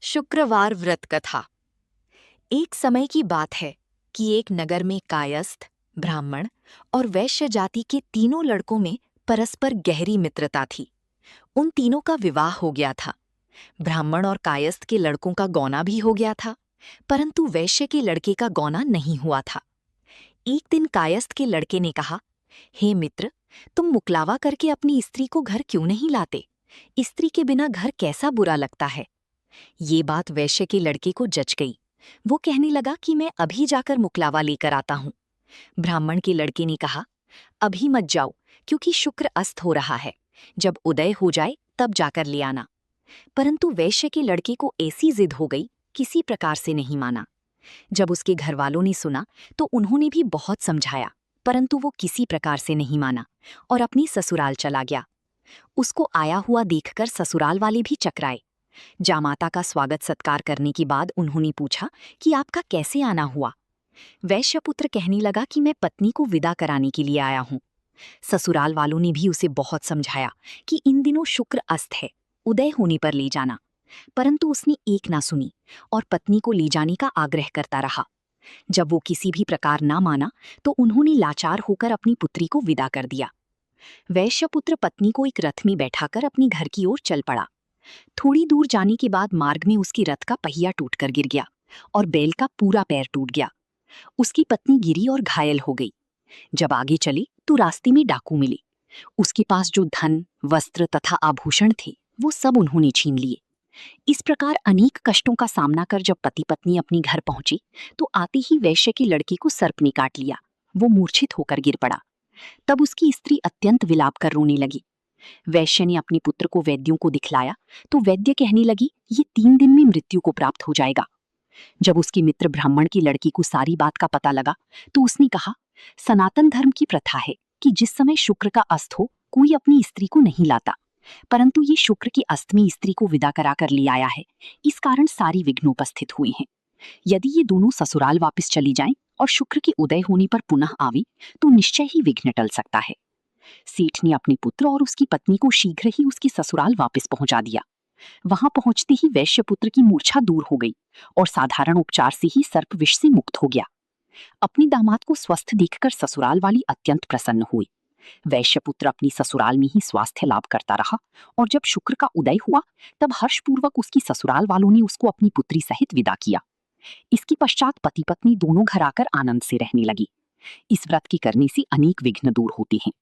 शुक्रवार व्रत कथा। एक समय की बात है कि एक नगर में कायस्थ, ब्राह्मण और वैश्य जाति के तीनों लड़कों में परस्पर गहरी मित्रता थी। उन तीनों का विवाह हो गया था। ब्राह्मण और कायस्थ के लड़कों का गौना भी हो गया था, परंतु वैश्य के लड़के का गौना नहीं हुआ था। एक दिन कायस्थ के लड़के ने कहा, हे मित्र, तुम मुकलावा करके अपनी स्त्री को घर क्यों नहीं लाते? स्त्री के बिना घर कैसा बुरा लगता है। ये बात वैश्य के लड़के को जच गई। वो कहने लगा कि मैं अभी जाकर मुकलावा लेकर आता हूँ। ब्राह्मण के लड़के ने कहा, अभी मत जाओ, क्योंकि शुक्र अस्त हो रहा है। जब उदय हो जाए तब जाकर ले आना। परंतु वैश्य के लड़के को ऐसी जिद हो गई, किसी प्रकार से नहीं माना। जब उसके घरवालों ने सुना तो उन्होंने भी बहुत समझाया, परंतु वो किसी प्रकार से नहीं माना और अपनी ससुराल चला गया। उसको आया हुआ देखकर ससुराल वाले भी चकराए। जामाता का स्वागत सत्कार करने के बाद उन्होंने पूछा कि आपका कैसे आना हुआ। वैश्यपुत्र कहने लगा कि मैं पत्नी को विदा कराने के लिए आया हूँ। ससुराल वालों ने भी उसे बहुत समझाया कि इन दिनों शुक्र अस्त है, उदय होने पर ले जाना, परंतु उसने एक ना सुनी और पत्नी को ले जाने का आग्रह करता रहा। जब वो किसी भी प्रकार ना माना तो उन्होंने लाचार होकर अपनी पुत्री को विदा कर दिया। वैश्यपुत्र पत्नी को एक रथ में बैठाकर अपनी घर की ओर चल पड़ा। थोड़ी दूर जाने के बाद मार्ग में उसकी रथ का पहिया टूटकर गिर गया और बैल का पूरा पैर टूट गया। उसकी पत्नी गिरी और घायल हो गई। जब आगे चली तो रास्ते में डाकू मिले। उसके पास जो धन, वस्त्र तथा आभूषण थे वो सब उन्होंने छीन लिए। इस प्रकार अनेक कष्टों का सामना कर जब पति पत्नी अपने घर पहुंचे तो आते ही वैश्य के लड़के को सर्प ने काट लिया। वो मूर्छित होकर गिर पड़ा। तब उसकी स्त्री अत्यंत विलाप कर रोने लगी। वैश्य ने अपने पुत्र को वैद्यों को दिखलाया तो वैद्य कहने लगी, ये 3 दिन में मृत्यु को प्राप्त हो जाएगा। जब उसके मित्र ब्राह्मण की लड़की को सारी बात का पता लगा तो उसने कहा, सनातन धर्म की प्रथा है कि जिस समय शुक्र का अस्त हो कोई अपनी स्त्री को नहीं लाता, परंतु ये शुक्र के अस्त में स्त्री को विदा कराकर ले आया है। इस कारण सारी विघ्न उपस्थित हुए हैं। यदि ये दोनों ससुराल वापस चली जाएं और शुक्र के उदय होने पर पुनः आवे तो निश्चय ही विघ्न टल सकता है। सेठ ने अपने पुत्र और उसकी पत्नी को शीघ्र ही उसके ससुराल वापस पहुंचा दिया। वहां पहुंचते ही वैश्यपुत्र की मूर्छा दूर हो गई और साधारण उपचार से ही सर्प विष से मुक्त हो गया। अपने दामाद को स्वस्थ देखकर ससुराल वाली अत्यंत प्रसन्न हुई। वैश्यपुत्र अपनी ससुराल में ही स्वास्थ्य लाभ करता रहा और जब शुक्र का उदय हुआ तब हर्षपूर्वक उसकी ससुराल वालों ने उसको अपनी पुत्री सहित विदा किया। इसके पश्चात पति पत्नी दोनों घर आकर आनंद से रहने लगी। इस व्रत के करने से अनेक विघ्न दूर होते हैं।